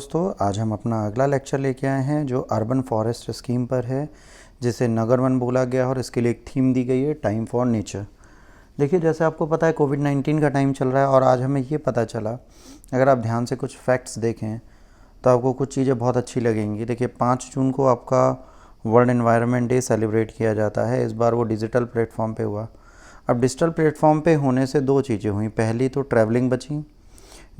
दोस्तों, आज हम अपना अगला लेक्चर लेके आए हैं जो अर्बन फॉरेस्ट स्कीम पर है, जिसे नगर वन बोला गया है और इसके लिए एक थीम दी गई है, टाइम फॉर नेचर। देखिए, जैसे आपको पता है कोविड-19 का टाइम चल रहा है और आज हमें ये पता चला, अगर आप ध्यान से कुछ फैक्ट्स देखें तो आपको कुछ चीज़ें बहुत अच्छी लगेंगी। देखिए, 5 जून को आपका वर्ल्ड एनवायरनमेंट डे सेलिब्रेट किया जाता है। इस बार वो डिजिटल प्लेटफॉर्म पे हुआ। अब डिजिटल प्लेटफॉर्म पे होने से दो चीज़ें हुई। पहली तो ट्रैवलिंग बची,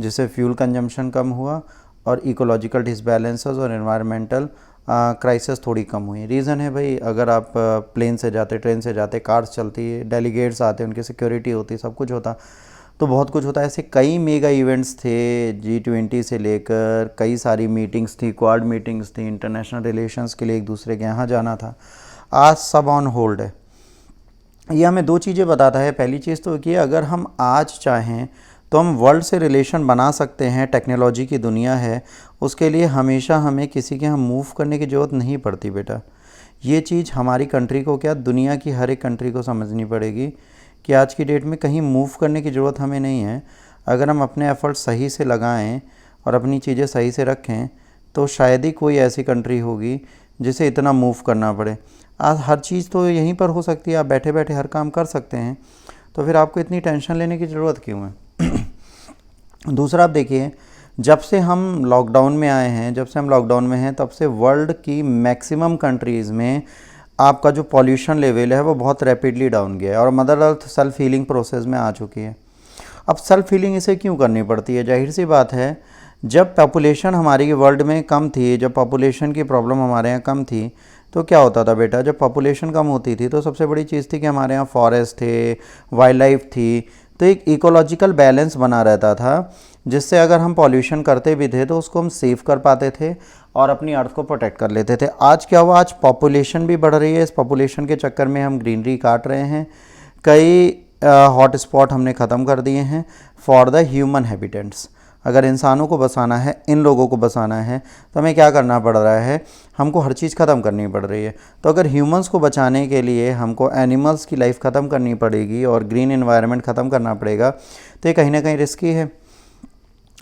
जिससे फ्यूल कंजम्पशन कम हुआ और इकोलॉजिकल डिसबैलेंसेस और एनवायरमेंटल क्राइसिस थोड़ी कम हुई। रीज़न है भाई, अगर आप प्लेन से जाते, ट्रेन से जाते, कार्स चलती, डेलीगेट्स आते, उनकी सिक्योरिटी होती, सब कुछ होता, तो बहुत कुछ होता है। ऐसे कई मेगा इवेंट्स थे, G20 से लेकर कई सारी मीटिंग्स थी, क्वाड मीटिंग्स थी, इंटरनेशनल रिलेशंस के लिए एक दूसरे के यहाँ जाना था। आज सब ऑन होल्ड है। ये हमें दो चीज़ें बताता है। पहली चीज़ तो कि अगर हम आज चाहें तो हम वर्ल्ड से रिलेशन बना सकते हैं। टेक्नोलॉजी की दुनिया है, उसके लिए हमेशा हमें किसी के यहाँ मूव करने की ज़रूरत नहीं पड़ती बेटा। ये चीज़ हमारी कंट्री को क्या, दुनिया की हर एक कंट्री को समझनी पड़ेगी कि आज की डेट में कहीं मूव करने की ज़रूरत हमें नहीं है। अगर हम अपने एफ़र्ट सही से लगाएं और अपनी चीज़ें सही से रखें तो शायद ही कोई ऐसी कंट्री होगी जिसे इतना मूव करना पड़े। आज हर चीज़ तो यहीं पर हो सकती है, आप बैठे बैठे हर काम कर सकते हैं, तो फिर आपको इतनी टेंशन लेने की ज़रूरत क्यों है। दूसरा, आप देखिए, जब से हम लॉकडाउन में हैं तब से वर्ल्ड की मैक्सिमम कंट्रीज़ में आपका जो पॉल्यूशन लेवल है वो बहुत रैपिडली डाउन गया है और mother earth self healing process में आ चुकी है। अब सेल्फ हीलिंग इसे क्यों करनी पड़ती है? जाहिर सी बात है, जब पॉपुलेशन हमारी वर्ल्ड में कम थी, जब पॉपुलेशन की प्रॉब्लम हमारे यहाँ कम थी, तो क्या होता था बेटा, जब पॉपुलेशन कम होती थी तो सबसे बड़ी चीज़ थी कि हमारे यहाँ फॉरेस्ट थे, वाइल्ड लाइफ थी, तो एक इकोलॉजिकल बैलेंस बना रहता था, जिससे अगर हम पॉल्यूशन करते भी थे तो उसको हम सेव कर पाते थे और अपनी अर्थ को प्रोटेक्ट कर लेते थे। आज क्या हुआ, आज पॉपुलेशन भी बढ़ रही है, इस पॉपुलेशन के चक्कर में हम ग्रीनरी काट रहे हैं, कई हॉट स्पॉट हमने ख़त्म कर दिए हैं फॉर द ह्यूमन हैबिटेंट्स। अगर इंसानों को बसाना है, इन लोगों को बसाना है, तो हमें क्या करना पड़ रहा है, हमको हर चीज़ ख़त्म करनी पड़ रही है। तो अगर ह्यूमंस को बचाने के लिए हमको एनिमल्स की लाइफ ख़त्म करनी पड़ेगी और ग्रीन एनवायरनमेंट ख़त्म करना पड़ेगा, तो ये कहीं ना कहीं रिस्की है।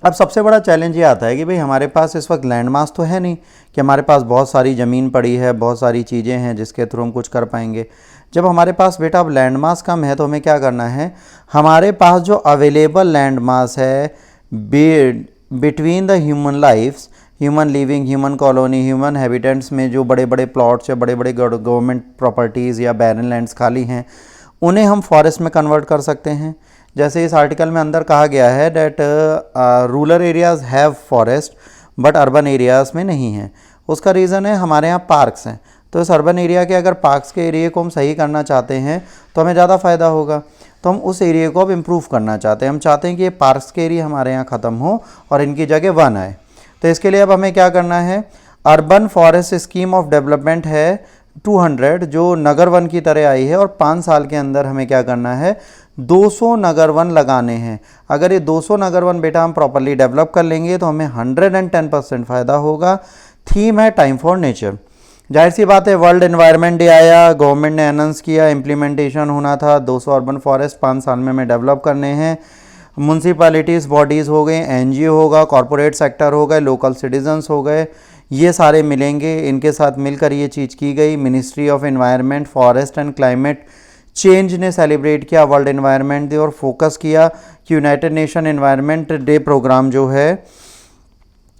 अब सबसे बड़ा चैलेंज ये आता है कि भाई हमारे पास इस वक्त लैंड मास तो है नहीं कि हमारे पास बहुत सारी ज़मीन पड़ी है, बहुत सारी चीज़ें हैं जिसके थ्रू हम कुछ कर पाएंगे। जब हमारे पास बेटा अब लैंड मास कम है तो हमें क्या करना है, हमारे पास जो अवेलेबल लैंड मास है between the human lifes, human living, human colony, human habitants में जो बड़े बड़े प्लॉट्स या बड़े बड़े गवर्नमेंट प्रॉपर्टीज़ या बैरन लैंड्स खाली हैं, उन्हें हम फॉरेस्ट में कन्वर्ट कर सकते हैं। जैसे इस आर्टिकल में अंदर कहा गया है that rural areas have forest but urban areas में नहीं है। उसका रीज़न है हमारे यहाँ पार्क्स हैं, तो इस अर्बन एरिया के अगर पार्क्स के एरिया को हम सही करना चाहते हैं तो हमें ज़्यादा फ़ायदा होगा। तो हम उस एरिया को अब इम्प्रूव करना चाहते हैं। हम चाहते हैं कि ये पार्क्स के एरिया हमारे यहाँ ख़त्म हो और इनकी जगह वन आए। तो इसके लिए अब हमें क्या करना है, urban forest scheme of development है 200 जो नगर वन की तरह आई है, और 5 साल के अंदर हमें क्या करना है, 200 नगर वन लगाने हैं। अगर ये 200 नगर वन बेटा हम प्रॉपरली डेवलप कर लेंगे तो हमें 110% फ़ायदा होगा। थीम है टाइम फॉर नेचर। जाहिर सी बात है, वर्ल्ड एनवायरनमेंट डे आया, गवर्नमेंट ने अनाउंस किया, इम्प्लीमेंटेशन होना था, 200 अर्बन फॉरेस्ट 5 साल में हमें डेवलप करने हैं। म्यूनसिपैलिटीज़ बॉडीज़ हो गए, NGO होगा, कॉरपोरेट सेक्टर हो गए, लोकल सिटीजन्स हो गए, ये सारे मिलेंगे, इनके साथ मिलकर ये चीज़ की गई। Ministry of environment, forest and climate change ने सेलिब्रेट किया वर्ल्ड एनवायरनमेंट डे और फोकस किया कि United Nation environment day programme जो है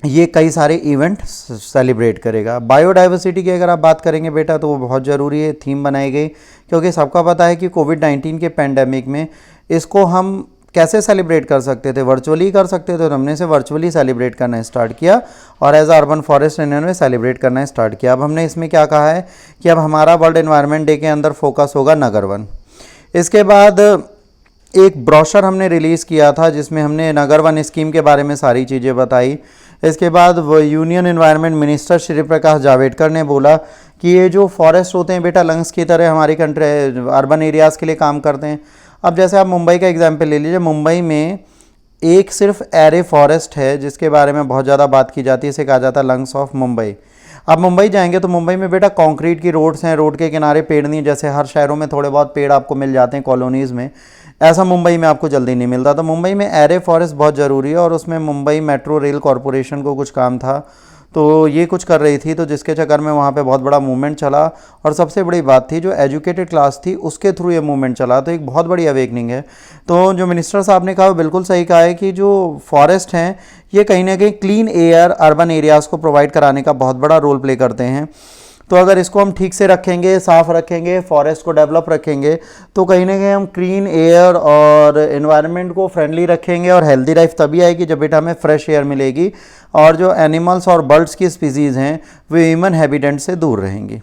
ये कई सारे इवेंट सेलिब्रेट करेगा। बायोडाइवर्सिटी की अगर आप बात करेंगे बेटा तो वो बहुत ज़रूरी है, थीम बनाई गई, क्योंकि सबका पता है कि कोविड-19 के पैंडेमिक में इसको हम कैसे सेलिब्रेट कर सकते थे, वर्चुअली कर सकते थे, तो हमने इसे वर्चुअली सेलिब्रेट करना स्टार्ट किया और एज अर्बन फॉरेस्ट इन्होंने सेलिब्रेट करना स्टार्ट किया। अब हमने इसमें क्या कहा है कि अब हमारा वर्ल्ड एनवायरनमेंट डे के अंदर फोकस होगा नगर वन। इसके बाद एक ब्रोशर हमने रिलीज़ किया था जिसमें हमने नगर वन स्कीम के बारे में सारी चीज़ें बताई। इसके बाद union environment minister Shri Prakash Javadekar ने बोला कि ये जो फॉरेस्ट होते हैं बेटा लंग्स की तरह हमारी कंट्री अर्बन एरियाज़ के लिए काम करते हैं। अब जैसे आप मुंबई का एग्जाम्पल ले लीजिए, मुंबई में एक सिर्फ एरे फॉरेस्ट है जिसके बारे में बहुत ज़्यादा बात की जाती है, इसे कहा जाता है लंग्स ऑफ मुंबई। आप मुंबई जाएंगे तो मुंबई में बेटा कंक्रीट की रोड्स हैं, रोड के किनारे पेड़ नहीं, जैसे हर शहरों में थोड़े बहुत पेड़ आपको मिल जाते हैं कॉलोनीज़ में, ऐसा मुंबई में आपको जल्दी नहीं मिलता। तो मुंबई में एरे फॉरेस्ट बहुत ज़रूरी है, और उसमें मुंबई मेट्रो रेल कॉरपोरेशन को कुछ काम था, तो ये कुछ कर रही थी, तो जिसके चक्कर में वहाँ पे बहुत बड़ा मूवमेंट चला। और सबसे बड़ी बात थी, जो एजुकेटेड क्लास थी उसके थ्रू ये मूवमेंट चला, तो एक बहुत बड़ी अवेकनिंग है। तो जो मिनिस्टर साहब ने कहा बिल्कुल सही कहा है कि जो फॉरेस्ट हैं ये कहीं ना कहीं क्लीन एयर अर्बन एरियाज़ को प्रोवाइड कराने का बहुत बड़ा रोल प्ले करते हैं। तो अगर इसको हम ठीक से रखेंगे, साफ़ रखेंगे, फॉरेस्ट को डेवलप रखेंगे, तो कहीं ना कहीं हम क्लीन एयर और एनवायरनमेंट को फ्रेंडली रखेंगे। और हेल्दी लाइफ तभी आएगी जब बेटा हमें फ्रेश एयर मिलेगी, और जो एनिमल्स और बर्ड्स की स्पीसीज़ हैं वे ह्यूमन हैबिटेट से दूर रहेंगी।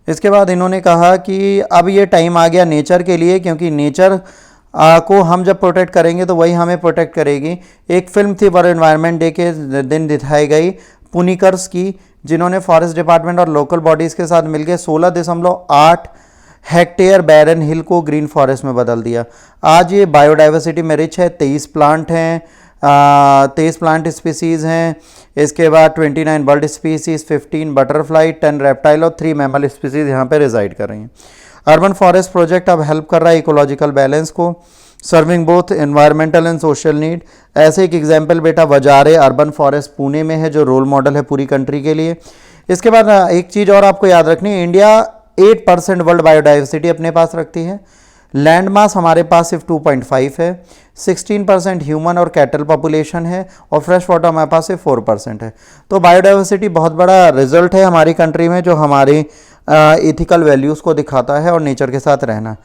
इसके बाद इन्होंने कहा कि अब ये टाइम आ गया नेचर के लिए, क्योंकि नेचर को हम जब प्रोटेक्ट करेंगे तो वही हमें प्रोटेक्ट करेगी। एक फिल्म थी वर्ल्ड एनवायरनमेंट डे के दिन दिखाई गई पुनिकर्स की, जिन्होंने फॉरेस्ट डिपार्टमेंट और लोकल बॉडीज़ के साथ मिलकर 16.8 हेक्टेयर बैरन हिल को ग्रीन फॉरेस्ट में बदल दिया। आज ये बायोडाइवर्सिटी में रिच है। 23 प्लांट हैं, 23 प्लांट स्पीसीज़ हैं। इसके बाद 29 बर्ड स्पीसीज़, 15 बटरफ्लाई, 10 रेप्टाइल और 3 मैमल स्पीसीज़ यहाँ पे रिजाइड कर रही हैं। अर्बन फॉरेस्ट प्रोजेक्ट अब हेल्प कर रहा है इकोलॉजिकल बैलेंस को, serving both environmental and social need. ऐसे एक एग्जाम्पल बेटा वजारे अर्बन फॉरेस्ट पुणे में है, जो रोल मॉडल है पूरी कंट्री के लिए। इसके बाद एक चीज़ और आपको याद रखनी है, इंडिया 8% वर्ल्ड बायोडाइवर्सिटी अपने पास रखती है। लैंड मास हमारे पास सिर्फ 2.5 है। 16% ह्यूमन और कैटल पॉपुलेशन है, और फ्रेश वाटर हमारे पास सिर्फ 4% है। तो बायोडाइवर्सिटी बहुत बड़ा रिजल्ट है हमारी कंट्री में, जो हमारी इथिकल वैल्यूज़ को दिखाता है और नेचर के साथ रहना।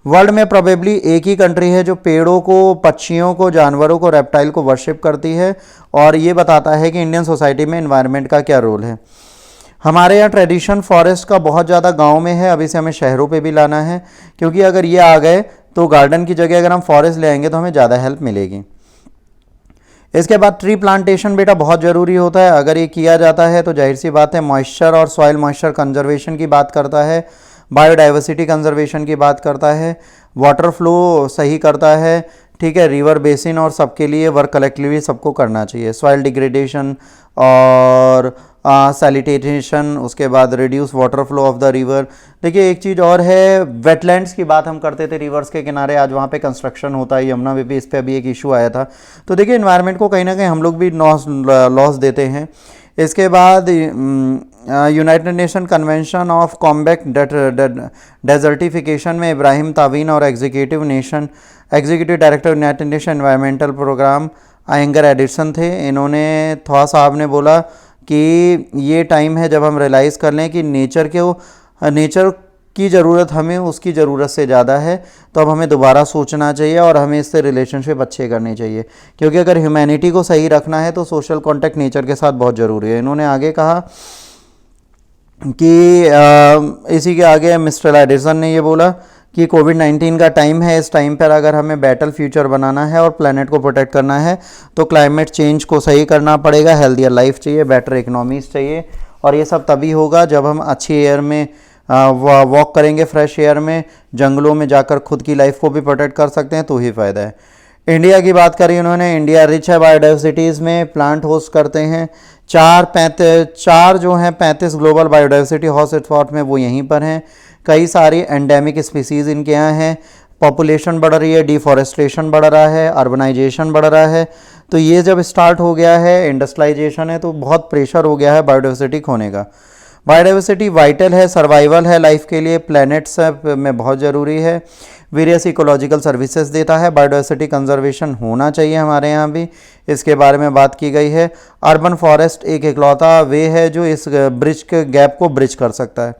वर्ल्ड में प्रोबेबली एक ही कंट्री है जो पेड़ों को, पक्षियों को, जानवरों को, रेप्टाइल को वर्शिप करती है, और ये बताता है कि इंडियन सोसाइटी में एनवायरनमेंट का क्या रोल है। हमारे यहाँ ट्रेडिशन फॉरेस्ट का बहुत ज़्यादा गांव में है, अभी से हमें शहरों पे भी लाना है, क्योंकि अगर ये आ गए तो गार्डन की जगह अगर हम फॉरेस्ट ले आएंगे तो हमें ज़्यादा हेल्प मिलेगी। इसके बाद ट्री प्लांटेशन बेटा बहुत ज़रूरी होता है। अगर ये किया जाता है तो जाहिर सी बात है मॉइस्चर और सॉइल मॉइस्चर कंजर्वेशन की बात करता है, बायोडाइवर्सिटी कंजर्वेशन की बात करता है, वाटर फ्लो सही करता है, ठीक है, रिवर बेसिन, और सबके लिए वर्क कलेक्टिवली सबको करना चाहिए। सॉइल डिग्रेडेशन और सैलिटेशन, उसके बाद reduce water flow of the river. देखिए एक चीज़ और है, वेटलैंड्स की बात हम करते थे रिवर्स के किनारे, आज वहाँ पे कंस्ट्रक्शन होता है, यमुना में भी इस पर अभी एक इशू आया था। तो देखिए एनवायरनमेंट को कहीं ना कहीं हम लोग भी लॉस देते हैं। इसके बाद United Nation convention of combat desertification में इब्राहिम तावीन और executive director United Nation environmental programme Inger Andersen थे। इन्होंने थवा साहब ने बोला कि ये टाइम है जब हम रियलाइज़ कर लें कि नेचर की ज़रूरत हमें उसकी ज़रूरत से ज़्यादा है, तो अब हमें दोबारा सोचना चाहिए और हमें इससे रिलेशनशिप अच्छे करने चाहिए, क्योंकि अगर ह्यूमैनिटी को सही रखना है तो सोशल कॉन्टैक्ट नेचर के साथ बहुत ज़रूरी है। इन्होंने आगे कहा कि इसी के आगे मिस्टर एडिसन ने ये बोला कि कोविड-19 का टाइम है, इस टाइम पर अगर हमें बेटर फ्यूचर बनाना है और प्लेनेट को प्रोटेक्ट करना है तो क्लाइमेट चेंज को सही करना पड़ेगा। हेल्दियर लाइफ चाहिए, बेटर इकोनॉमीज़ चाहिए, और ये सब तभी होगा जब हम अच्छी एयर में वॉक करेंगे, फ्रेश एयर में, जंगलों में जाकर खुद की लाइफ को भी प्रोटेक्ट कर सकते हैं, तो ही फ़ायदा है। इंडिया की बात करी उन्होंने, इंडिया रिच है बायोडाइवर्सिटीज़ में, प्लांट होस्ट करते हैं। 35 ग्लोबल बायोडाइवर्सिटी हॉटस्पॉट में वो यहीं पर हैं। कई सारी एंडेमिक स्पीसीज़ इनके यहाँ हैं। पॉपुलेशन बढ़ रही है, डिफॉरेस्टेशन बढ़ रहा है, अर्बनाइजेशन बढ़ रहा है। तो ये जब स्टार्ट हो गया है, इंडस्ट्रियलाइजेशन है, तो बहुत प्रेशर हो गया है बायोडाइवर्सिटी खोने का। बायोडाइवर्सिटी वाइटल है, सर्वाइवल है लाइफ के लिए, प्लैनेट्स में बहुत ज़रूरी है, वेरियस इकोलॉजिकल सर्विसेज देता है। बायोडाइवर्सिटी कंजर्वेशन होना चाहिए हमारे यहाँ भी, इसके बारे में बात की गई है। अर्बन फॉरेस्ट एक इकलौता वे है जो इस ब्रिज के गैप को ब्रिज कर सकता है।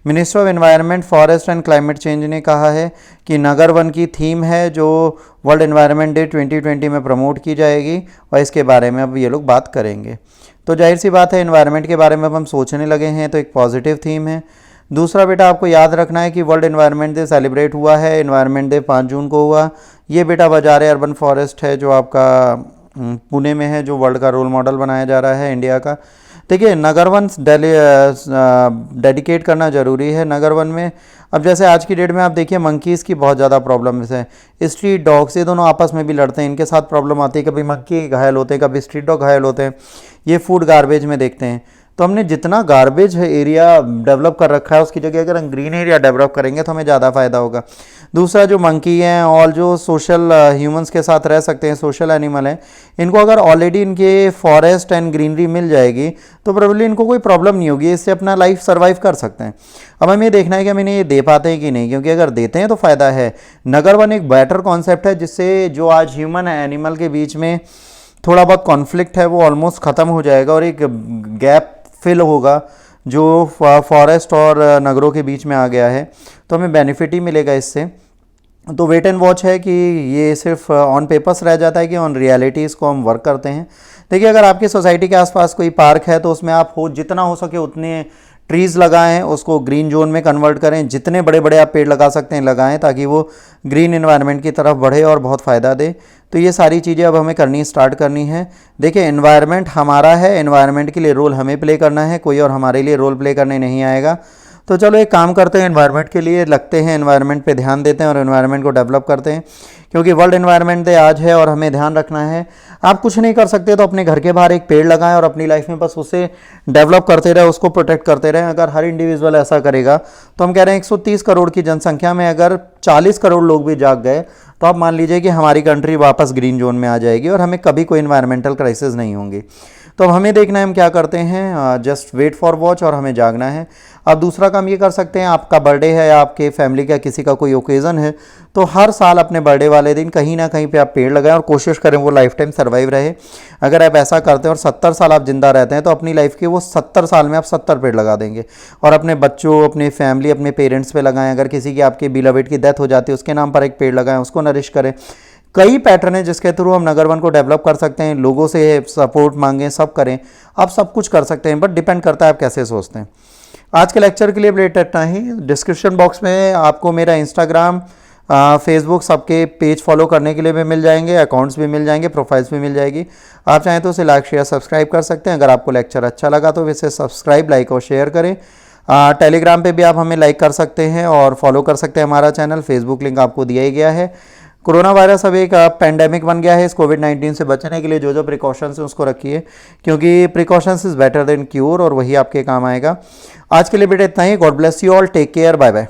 Minister of environment, forest and climate change ने कहा है कि नगर वन की थीम है जो वर्ल्ड एनवायरनमेंट डे 2020 में प्रमोट की जाएगी, और इसके बारे में अब ये लोग बात करेंगे। तो जाहिर सी बात है एनवायरनमेंट के बारे में अब हम सोचने लगे हैं, तो एक पॉजिटिव थीम है। दूसरा बेटा आपको याद रखना है कि वर्ल्ड एनवायरनमेंट डे सेलिब्रेट हुआ है, एनवायरनमेंट डे 5 जून को हुआ। ये बेटा वजारे अर्बन फॉरेस्ट है जो आपका पुणे में है, जो वर्ल्ड का रोल मॉडल बनाया जा रहा है इंडिया का। देखिए नगर वन डेडिकेट करना ज़रूरी है। नगर वन में अब जैसे आज की डेट में आप देखिए मंकीज़ की बहुत ज़्यादा प्रॉब्लम्स है। स्ट्रीट डॉग्स ये दोनों आपस में भी लड़ते हैं, इनके साथ प्रॉब्लम आती है, कभी मंकी घायल होते हैं, कभी स्ट्रीट डॉग घायल होते हैं। ये फूड गार्बेज में देखते हैं। तो हमने जितना गार्बेज एरिया डेवलप कर रखा है उसकी जगह अगर हम ग्रीन एरिया डेवलप करेंगे तो हमें ज़्यादा फ़ायदा होगा। दूसरा जो मंकी हैं और जो सोशल ह्यूमंस के साथ रह सकते हैं, सोशल एनिमल हैं, इनको अगर ऑलरेडी इनके फॉरेस्ट एंड ग्रीनरी मिल जाएगी तो प्रोबेबली इनको कोई प्रॉब्लम नहीं होगी, इससे अपना लाइफ सर्वाइव कर सकते हैं। अब हमें ये देखना है कि हम इन्हें ये दे पाते हैं कि नहीं, क्योंकि अगर देते हैं तो फ़ायदा है। नगर वन एक बेटर कॉन्सेप्ट है जिससे जो आज ह्यूमन एनिमल के बीच में थोड़ा बहुत कॉन्फ्लिक्ट है वो ऑलमोस्ट ख़त्म हो जाएगा और एक गैप फिल होगा जो फॉरेस्ट और नगरों के बीच में आ गया है, तो हमें बेनिफिट ही मिलेगा इससे। तो वेट एंड वॉच है कि ये सिर्फ ऑन पेपर्स रह जाता है कि ऑन रियलिटी इसको हम वर्क करते हैं। देखिए, अगर आपकी सोसाइटी के आसपास कोई पार्क है तो उसमें आप जितना हो सके उतने ट्रीज़ लगाएं, उसको ग्रीन जोन में कन्वर्ट करें, जितने बड़े बड़े आप पेड़ लगा सकते हैं लगाएं, ताकि वो ग्रीन एनवायरनमेंट की तरफ बढ़े और बहुत फ़ायदा दे। तो ये सारी चीज़ें अब हमें स्टार्ट करनी है। देखिए, एनवायरनमेंट हमारा है, एनवायरनमेंट के लिए रोल हमें प्ले करना है, कोई और हमारे लिए रोल प्ले करने नहीं आएगा। तो चलो एक काम करते हैं, एनवायरनमेंट के लिए लगते हैं, एनवायरनमेंट पे ध्यान देते हैं और एनवायरनमेंट को डेवलप करते हैं, क्योंकि वर्ल्ड एनवायरनमेंट डे आज है और हमें ध्यान रखना है। आप कुछ नहीं कर सकते तो अपने घर के बाहर एक पेड़ लगाएं और अपनी लाइफ में बस उसे डेवलप करते रहे, उसको प्रोटेक्ट करते रहें। अगर हर इंडिविजुअल ऐसा करेगा तो हम कह रहे हैं 130 करोड़ की जनसंख्या में अगर 40 करोड़ लोग भी जाग गए तो आप मान लीजिए कि हमारी कंट्री वापस ग्रीन जोन में आ जाएगी और हमें कभी कोई इन्वायरमेंटल क्राइसिस नहीं होंगी। तो अब हमें देखना है हम क्या करते हैं, जस्ट वेट फॉर वॉच और हमें जागना है। अब दूसरा काम ये कर सकते हैं, आपका बर्थडे है या आपके फैमिली का किसी का कोई ओकेज़न है तो हर साल अपने बर्थडे वाले दिन कहीं ना कहीं पे आप पेड़ लगाएं और कोशिश करें वो लाइफ टाइम सर्वाइव रहे। अगर आप ऐसा करते हैं और 70 साल आप जिंदा रहते हैं तो अपनी लाइफ के वो 70 साल में आप 70 पेड़ लगा देंगे और अपने बच्चों, अपने फैमिली, अपने पेरेंट्स पे लगाएं। अगर किसी की आपके बिलवेड की डेथ हो जाती है उसके नाम पर एक पेड़ लगाएं, उसको नरिश करें। कई पैटर्न है जिसके थ्रू हम नगर वन को डेवलप कर सकते हैं, लोगों से सपोर्ट मांगें, सब करें। आप सब कुछ कर सकते हैं, बट डिपेंड करता है आप कैसे सोचते हैं। आज के लेक्चर के लिए अपडेट इतना ही। डिस्क्रिप्शन बॉक्स में आपको मेरा इंस्टाग्राम, फेसबुक सबके पेज फॉलो करने के लिए भी मिल जाएंगे, अकाउंट्स भी मिल जाएंगे, प्रोफाइल्स भी मिल जाएगी। आप चाहें तो उसे लाइक, शेयर, सब्सक्राइब कर सकते हैं। अगर आपको लेक्चर अच्छा लगा तो इसे सब्सक्राइब, लाइक और शेयर करें। टेलीग्राम पे भी आप हमें लाइक कर सकते हैं और फॉलो कर सकते हैं हमारा चैनल। फेसबुक लिंक आपको दिया ही गया है। कोरोना वायरस अब एक पेंडेमिक बन गया है। इस कोविड-19 से बचने के लिए जो जो प्रिकॉशंस हैं उसको रखिए, क्योंकि precautions is better than cure और वही आपके काम आएगा। आज के लिए बेटा इतना ही। God bless you all, take care, bye bye.